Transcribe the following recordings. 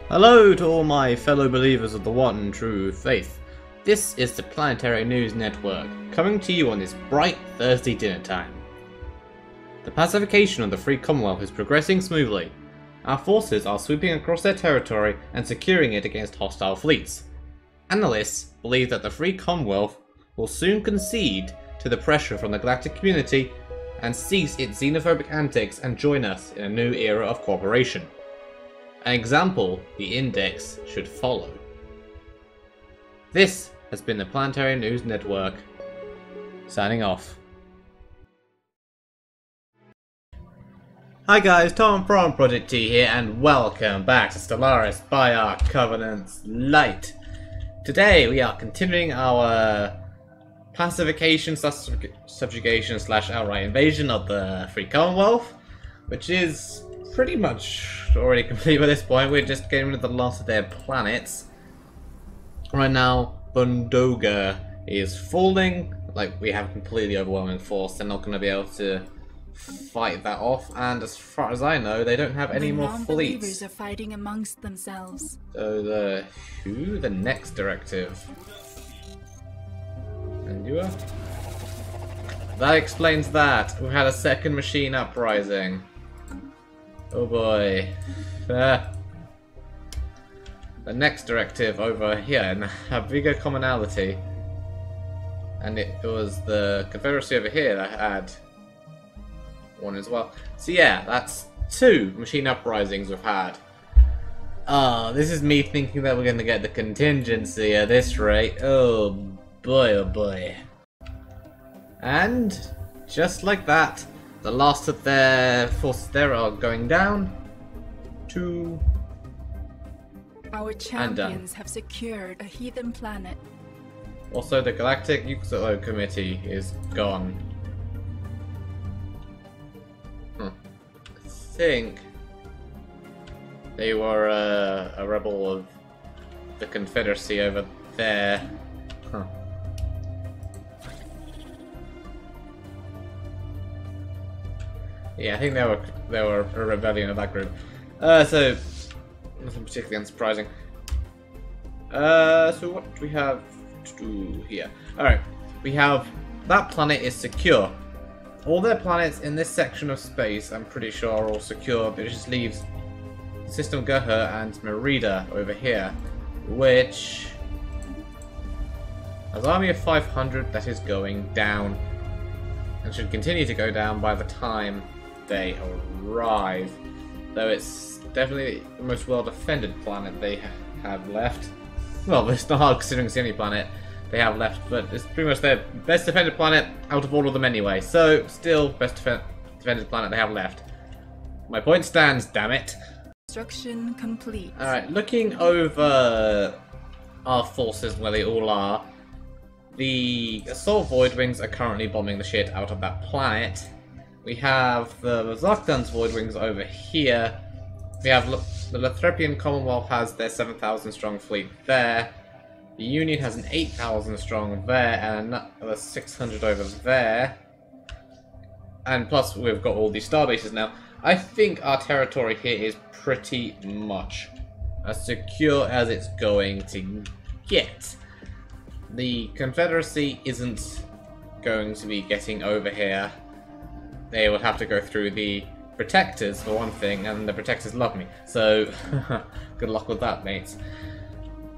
Hello to all my fellow believers of the one and true faith. This is the Planetary News Network, coming to you on this bright Thursday dinner time. The pacification of the Free Commonwealth is progressing smoothly. Our forces are sweeping across their territory and securing it against hostile fleets. Analysts believe that the Free Commonwealth will soon concede to the pressure from the galactic community and cease its xenophobic antics and join us in a new era of cooperation. An example the Index should follow. This has been the Planetary News Network, signing off. Hi guys, Tom from Project T here, and welcome back to Stellaris by our Covenant's Light. Today we are continuing our pacification slash subjugation slash outright invasion of the Free Commonwealth, which is pretty much already complete by this point. We're just getting rid of the last of their planets. Right now, Bundoga is falling. Like, we have completely overwhelming force. They're not going to be able to fight that off. And as far as I know, they don't have any more fleets. Non-believers are fighting amongst themselves. So the next directive. And you are? That explains that. We've had a second machine uprising. Oh boy. The next directive over here and a bigger commonality. And it was the Confederacy over here that had one as well. So yeah, that's two machine uprisings we've had. This is me thinking that we're going to get the contingency at this rate. Oh boy, oh boy. And just like that, the last of their forces there are going down. Two. Our champions have secured a heathen planet. Also, the Galactic Yuxalo Committee is gone. I think they were a rebel of the Confederacy over there. Yeah, I think they were a rebellion of that group. So nothing particularly unsurprising. So what do we have to do here? Alright, we have that planet is secure. All their planets in this section of space, I'm pretty sure, are all secure, but it just leaves System Guha and Merida over here, which has an army of 500 that is going down, and should continue to go down by the time they arrive. Though it's definitely the most well-defended planet they have left. Well, it's not hard considering it's the only planet they have left, but it's pretty much their best defended planet out of all of them anyway. So, still, best defended planet they have left. My point stands, damn it. Construction complete. Alright, looking over our forces where they all are, the Assault Voidwings are currently bombing the shit out of that planet. We have the Zarkdan's Voidwings over here. We have the Lathrepian Commonwealth has their 7,000 strong fleet there. The Union has an 8,000 strong there and another 600 over there. And plus we've got all these star bases now. I think our territory here is pretty much as secure as it's going to get. The Confederacy isn't going to be getting over here. They will have to go through the Protectors for one thing, and the Protectors love me. So, good luck with that, mates.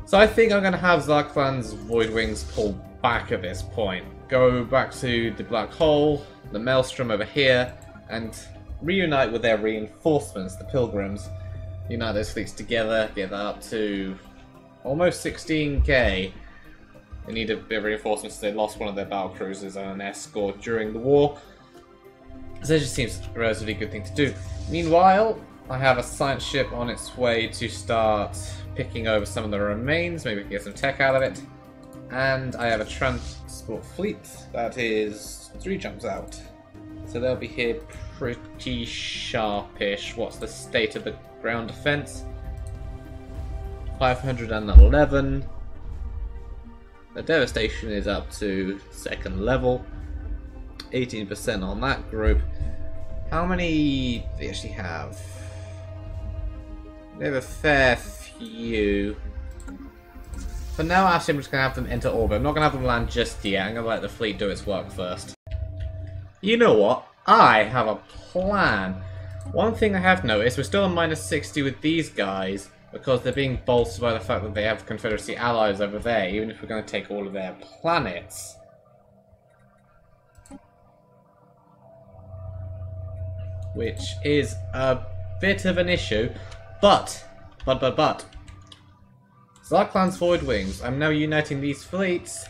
So I think I'm going to have Zarklan's Voidwings pull back at this point. Go back to the Black Hole, the Maelstrom over here, and reunite with their reinforcements, the Pilgrims. Unite those fleets together, get that up to almost 16k. They need a bit of reinforcements. They lost one of their battle cruisers and an escort during the war. So it just seems a relatively good thing to do. Meanwhile, I have a science ship on its way to start picking over some of the remains. Maybe we can get some tech out of it. And I have a transport fleet that is 3 jumps out. So they'll be here pretty sharpish. What's the state of the ground defense? 511. The devastation is up to 2nd level. 18% on that group. How many do they actually have? They have a fair you. For now, actually, I'm just going to have them enter orbit. I'm not going to have them land just yet. I'm going to let the fleet do its work first. You know what? I have a plan. One thing I have noticed, we're still on -60 with these guys, because they're being bolstered by the fact that they have Confederacy allies over there, even if we're going to take all of their planets. Which is a bit of an issue, but. Zarklan's Void Wings, I'm now uniting these fleets.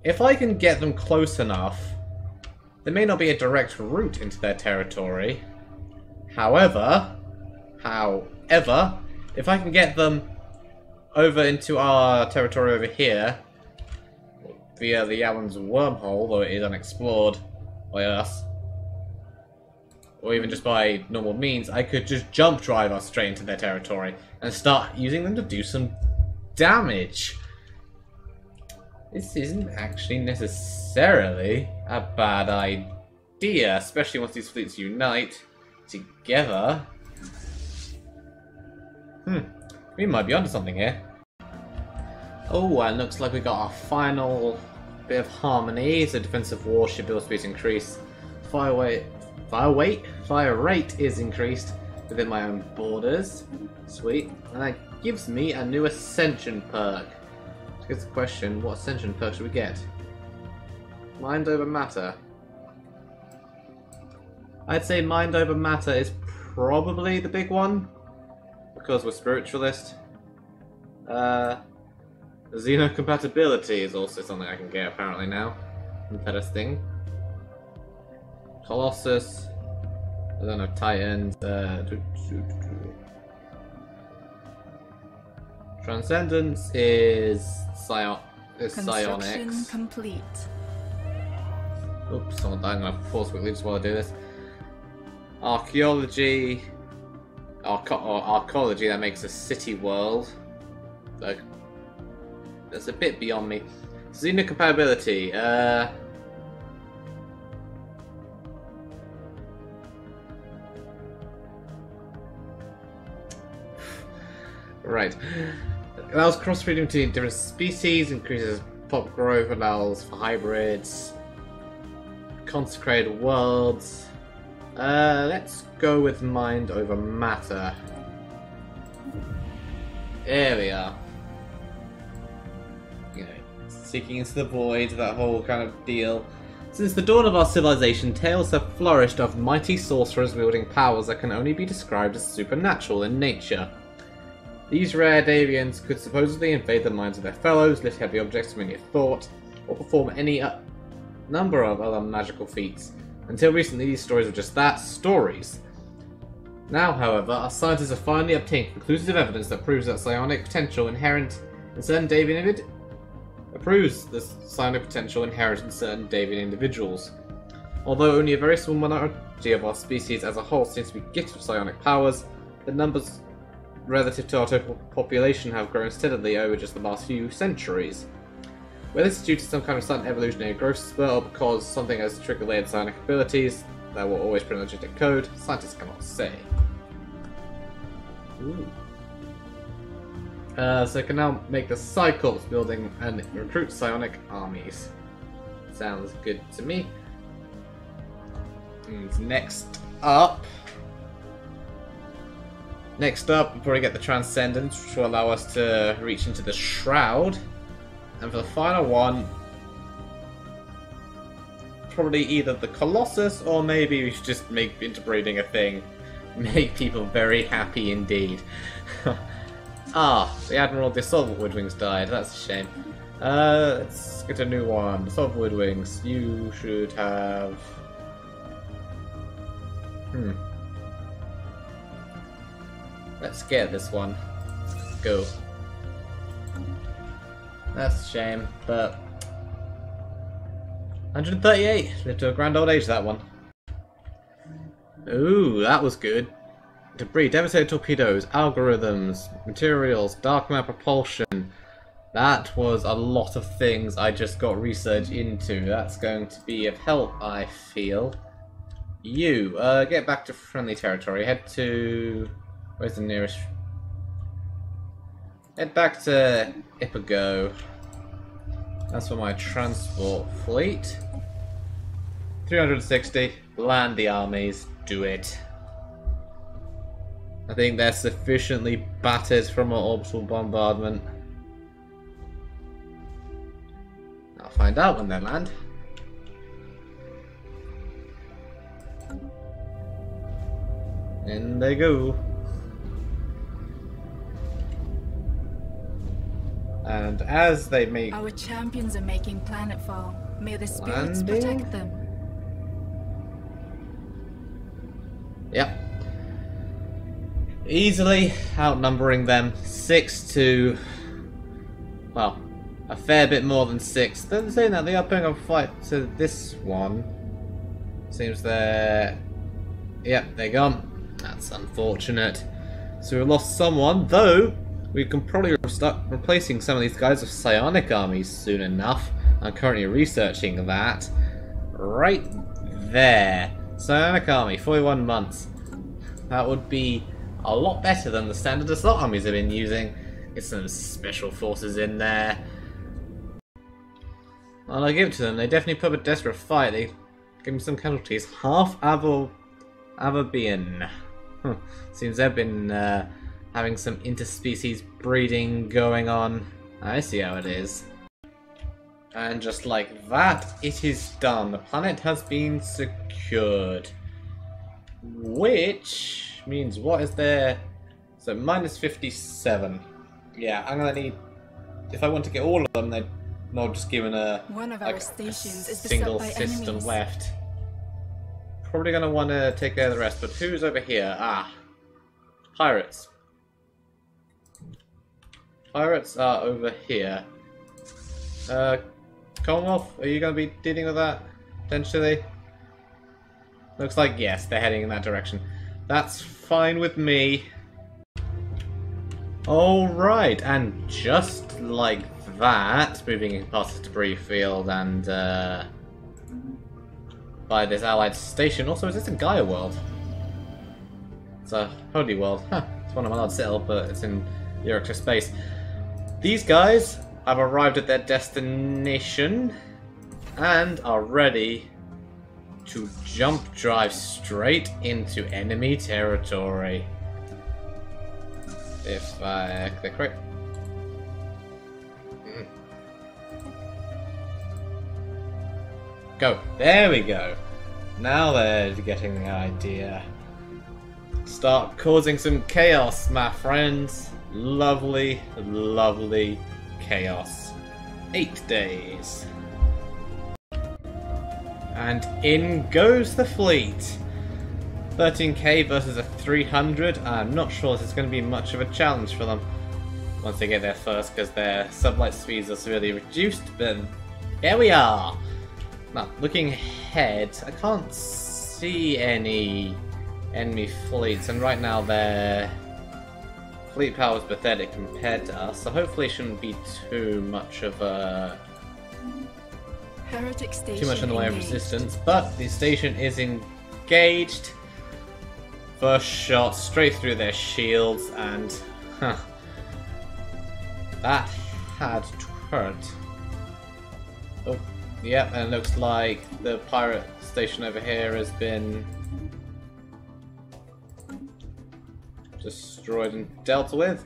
If I can get them close enough, there may not be a direct route into their territory. However, if I can get them over into our territory over here, via the Yawan's wormhole, though it is unexplored by us, or even just by normal means, I could just jump drive us straight into their territory and start using them to do some damage. This isn't actually necessarily a bad idea, especially once these fleets unite together. We might be onto something here. Oh, and looks like we got our final bit of harmony. So defensive warship build speed increase. Fire rate is increased within my own borders. Sweet. And that gives me a new ascension perk. So here's the question, what ascension perk should we get? Mind over matter. I'd say mind over matter is probably the big one, because we're spiritualist. Xenocompatibility is also something I can get apparently now. Better thing. Colossus. I don't know, Titans. Transcendence is psionics. Construction complete. Oops, someone died. I'm gonna pause quickly just while I do this. Archaeology. Archaeology, that makes a city world. Like, that's a bit beyond me. Xenocompatibility. Right. Allows crossbreeding between different species, increases pop growth, allows for hybrids, consecrated worlds. Let's go with mind over matter. There we are. You know, seeking into the void, that whole kind of deal. Since the dawn of our civilization, tales have flourished of mighty sorcerers wielding powers that can only be described as supernatural in nature. These rare Davians could supposedly invade the minds of their fellows, lift heavy objects from any thought, or perform any number of other magical feats. Until recently, these stories were just that, stories. Now, however, our scientists have finally obtained conclusive evidence that proves that psionic potential inherent in certain Davian individuals. Although only a very small minority of our species as a whole seems to be gifted with psionic powers, the numbers relative to our total population have grown steadily over just the last few centuries. Whether this is due to some kind of sudden evolutionary growth spurt or because something has trigger-layered psionic abilities that will always print legitimate code, scientists cannot say. Ooh. So I can now make the Cyclops building and recruit psionic armies. Sounds good to me. And next up, we'll probably get the Transcendence, which will allow us to reach into the Shroud. And for the final one, probably either the Colossus, or maybe we should just make interbreeding a thing. Make people very happy indeed. The Admiral of the Assault Woodwings died, that's a shame. Let's get a new one. Assault Woodwings, you should have... Let's get this one. Go. That's a shame, but... 138! Lived to a grand old age, that one. Ooh, that was good. Debris, devastated torpedoes, algorithms, materials, dark matter propulsion. That was a lot of things I just got research into. That's going to be of help, I feel. You, get back to friendly territory. Head to... Where's the nearest... head back to Ipago. That's for my transport fleet. 360. Land the armies. Do it. I think they're sufficiently battered from our orbital bombardment. I'll find out when they land. In they go. And as they make... Our champions are making planetfall. May the spirits landing. protect them. Yep. Easily outnumbering them 6 to... well, a fair bit more than 6. They're saying that they are putting up a fight to this one. Seems they're... yep, they're gone. That's unfortunate. So we lost someone, though we can probably start replacing some of these guys with psionic armies soon enough. I'm currently researching that. Right there. Psionic army, 41 months. That would be a lot better than the standard assault armies have been using. Get some special forces in there. Well, I'll give it to them. They definitely put up a desperate fight. They gave me some casualties. Half Averbian. Seems they've been having some interspecies breeding going on. I see how it is. And just like that, it is done. The planet has been secured. Which means what is there? So minus 57. Yeah, I'm gonna need... if I want to get all of them, they're not just given one of our stations is single beset by system enemies. left. Probably gonna want to take care of the rest, but who's over here? Ah, pirates. Pirates are over here. Commonwealth, are you gonna be dealing with that potentially? Looks like yes, they're heading in that direction. That's fine with me. Alright, and just like that, moving past the debris field and by this allied station. Also, is this a Gaia world? It's a holy world. Huh, it's one I'm allowed to settle, but it's in the extra space. These guys have arrived at their destination and are ready to jump drive straight into enemy territory. If I click right. Go. There we go. Now they're getting the idea. Start causing some chaos, my friends. Lovely, lovely chaos. 8 days. And in goes the fleet. 13k versus a 300. I'm not sure this is going to be much of a challenge for them once they get there first, because their sublight speeds are severely reduced. But here we are. Now, looking ahead, I can't see any enemy fleets, and right now their fleet power is pathetic compared to us, so hopefully it shouldn't be too much of a... Heretic station too much in the way of engaged. resistance, but the station is engaged. First shot straight through their shields, and that had to hurt. Oh, yep, and it looks like the pirate station over here has been destroyed and dealt with.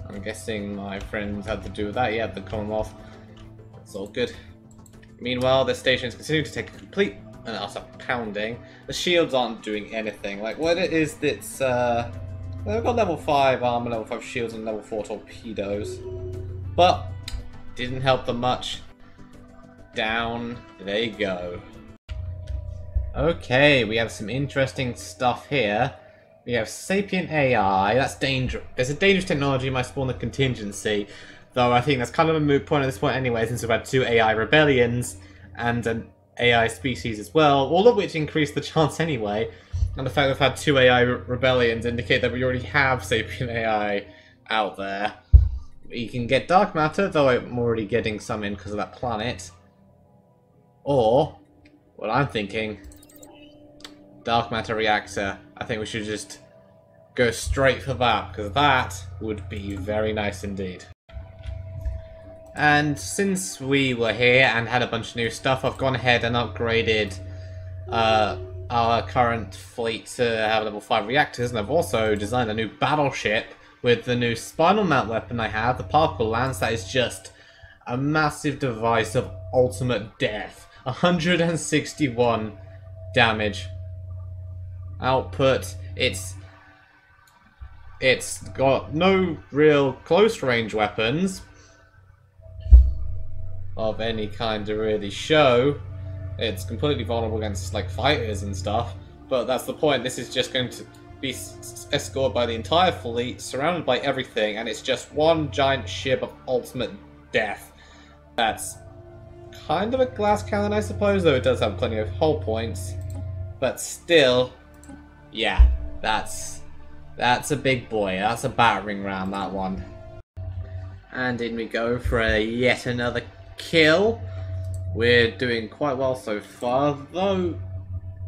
I'm guessing my friends had to do with that. Yeah, the Commonwealth. It's all good. Meanwhile, the station is continuing to take a complete and utter pounding. The shields aren't doing anything. Like, what it is that's, they've got level 5 armor, level 5 shields, and level 4 torpedoes. But, didn't help them much. Down they go. Okay, we have some interesting stuff here. We have sapient AI. That's dangerous. There's a dangerous technology might spawn a contingency. Though I think that's kind of a moot point at this point anyway, since we've had 2 AI rebellions and an AI species as well, all of which increase the chance anyway. And the fact we've had 2 AI rebellions indicate that we already have sapient AI out there. You can get dark matter, though I'm already getting some in because of that planet. Or, what I'm thinking, dark matter reactor. I think we should just go straight for that, because that would be very nice indeed. And since we were here and had a bunch of new stuff, I've gone ahead and upgraded our current fleet to have level 5 reactors, and I've also designed a new battleship with the new spinal mount weapon I have, the particle lance, that is just a massive device of ultimate death. 161 damage output. It's got no real close range weapons of any kind to really show. It's completely vulnerable against like fighters and stuff, but that's the point. This is just going to be escorted by the entire fleet, surrounded by everything, and it's just one giant ship of ultimate death. That's kind of a glass cannon, I suppose, though it does have plenty of hull points. But still, yeah, that's a big boy. That's a battering ram, that one. And in we go for yet another kill. We're doing quite well so far, though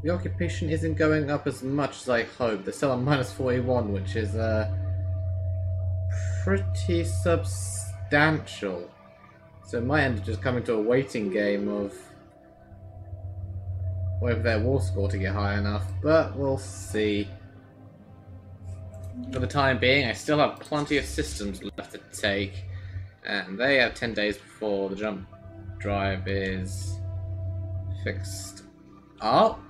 the occupation isn't going up as much as I hoped. They're still at minus 41, which is pretty substantial. So it might end up just coming to a waiting game of whether their war score to get high enough, but we'll see. For the time being, I still have plenty of systems left to take, and they have 10 days before the jump drive is fixed up.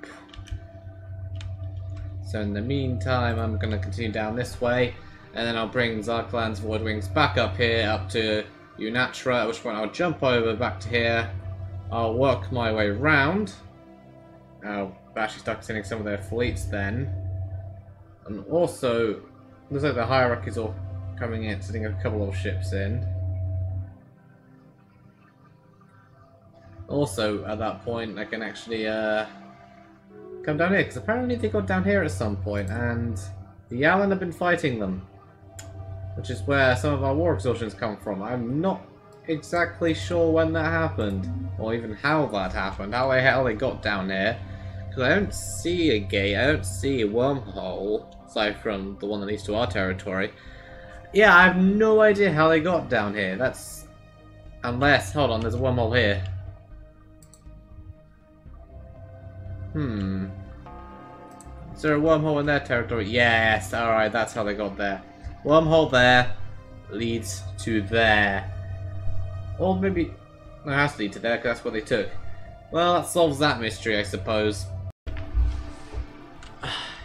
So in the meantime, I'm going to continue down this way, and then I'll bring Zarklan's Void Wings back up here, up to Unatra, at which point I'll jump over back to here. I'll work my way round. I'll actually start sending some of their fleets then. And also, looks like the hierarchy's all coming in, sending a couple of ships in. Also, at that point, I can actually come down here, because apparently they got down here at some point, and the Yallen have been fighting them, which is where some of our war exhaustions come from. I'm not exactly sure when that happened, or even how that happened, how the hell they got down here, because I don't see a gate, I don't see a wormhole, aside from the one that leads to our territory. Yeah, I have no idea how they got down here. That's... unless... hold on, there's a wormhole here. Is there a wormhole in their territory? Yes, alright, that's how they got there. Wormhole there leads to there. Or maybe... no, it has to lead to there, because that's what they took. Well, that solves that mystery, I suppose.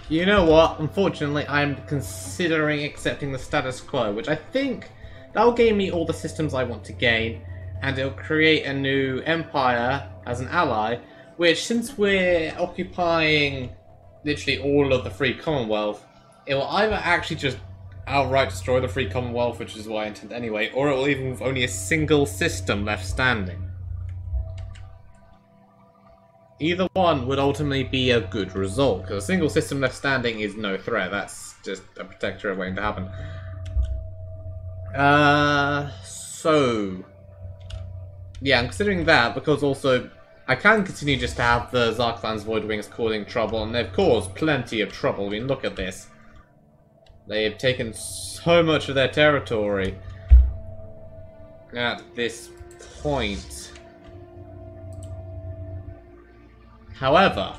You know what? Unfortunately, I'm considering accepting the status quo, which I think that'll gain me all the systems I want to gain, and it'll create a new empire as an ally, which, since we're occupying literally all of the Free Commonwealth, it will either actually just outright destroy the Free Commonwealth, which is what I intend anyway, or it will leave with only a single system left standing. Either one would ultimately be a good result, because a single system left standing is no threat. That's just a protectorate waiting to happen. So... yeah, I'm considering that, because also I can continue just to have the Zarklan's Void Wings causing trouble, and they've caused plenty of trouble. I mean, look at this. They have taken so much of their territory at this point. However,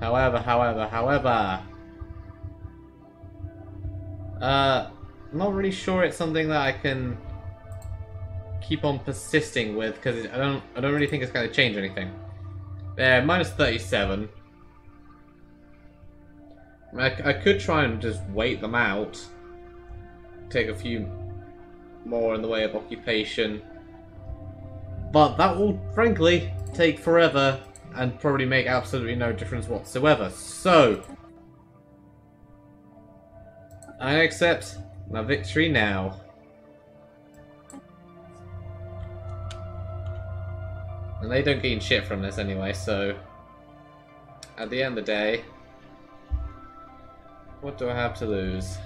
I'm not really sure it's something that I can keep on persisting with, because I don't really think it's going to change anything. There, minus 37. I could try and just wait them out, take a few more in the way of occupation, but that will frankly take forever and probably make absolutely no difference whatsoever. So I accept my victory now. And they don't gain shit from this anyway, so at the end of the day, what do I have to lose?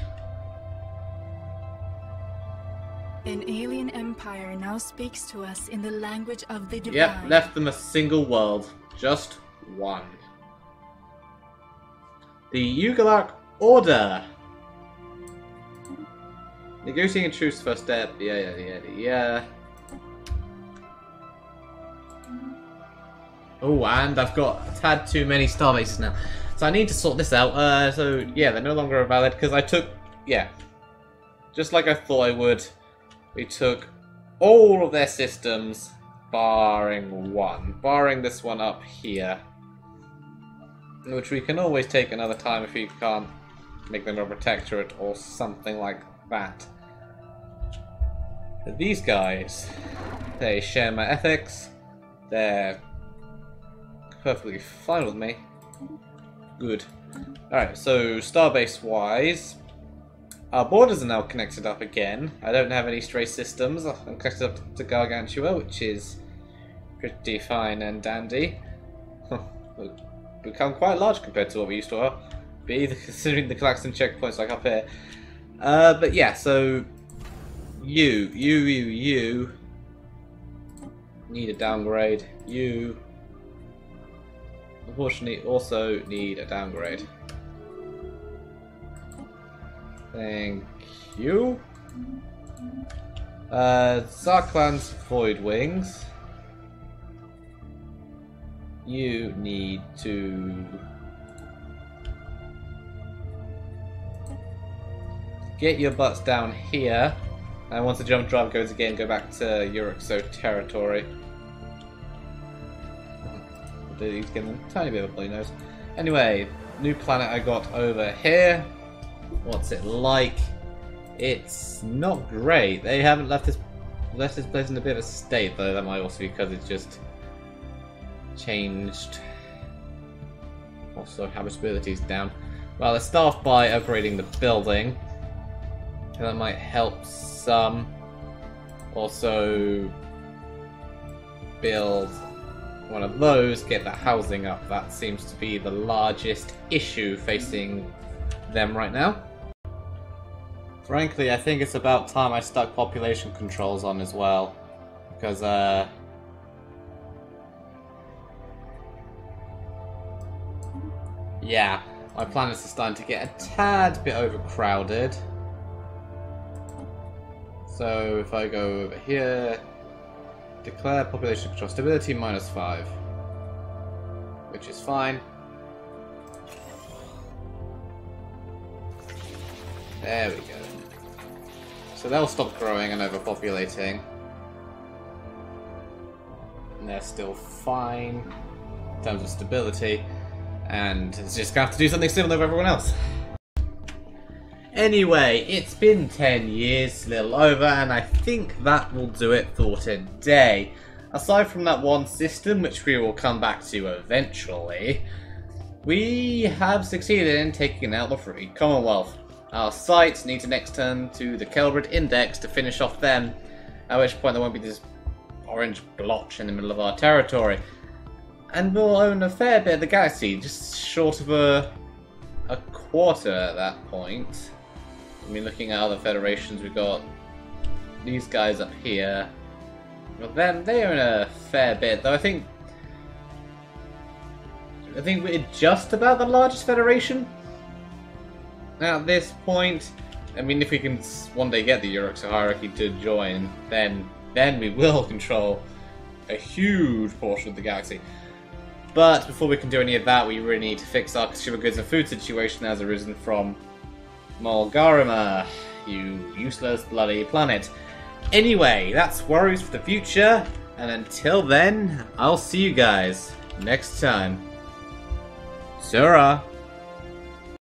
An alien empire now speaks to us in the language of the divine. Yep, left them a single world. Just one. The Yugalak Order Negotiating a truce first step. Yeah. Oh, and I've got a tad too many star bases now. So I need to sort this out. So yeah, they're no longer valid because I took, yeah, just like I thought I would, we took all of their systems, barring one. Barring this one up here. Which we can always take another time if we can't make them a protectorate or something like that. But these guys, they share my ethics. They're perfectly fine with me. Good. Alright, so starbase wise, our borders are now connected up again. I don't have any stray systems. I'm connected up to Gargantua, which is pretty fine and dandy. We've become quite large compared to what we used to be, considering the Klaxon checkpoints like up here. But yeah, so you need a downgrade. You unfortunately also need a downgrade. Thank you. Zarklan's Void Wings. You need to get your butts down here, and once the jump drive goes again, go back to Euruxo territory. He's getting a tiny bit of a bloody nose. Anyway, new planet I got over here. What's it like? It's not great. They haven't left this place in a bit of a state, though. That might also be because it's just changed. Also, habitability's down. Well, they're staffed by upgrading the building. That might help some. Also, build one of those, get that housing up. That seems to be the largest issue facing them right now. Frankly, I think it's about time I stuck population controls on as well. Because, yeah, my planets are starting to get a tad bit overcrowded. So if I go over here, declare population control stability -5, which is fine. There we go. So they'll stop growing and overpopulating. And they're still fine in terms of stability. And it's just gonna have to do something similar with everyone else. Anyway, it's been 10 years, a little over, and I think that will do it for today. Aside from that one system, which we will come back to eventually, we have succeeded in taking out the Free Commonwealth. Our sights need to next turn to the Kelbrid Index to finish off them, at which point there won't be this orange blotch in the middle of our territory. And we'll own a fair bit of the galaxy, just short of a quarter at that point. I mean, looking at other federations, we've got these guys up here. Well, them, they own a fair bit, though I think we're just about the largest federation at this point. I mean, if we can one day get the Euruxo hierarchy to join, then we will control a huge portion of the galaxy. But before we can do any of that, we really need to fix our consumer goods and food situation that has arisen from Mulgarima, you useless bloody planet. Anyway, that's worries for the future, and until then, I'll see you guys next time. Sura!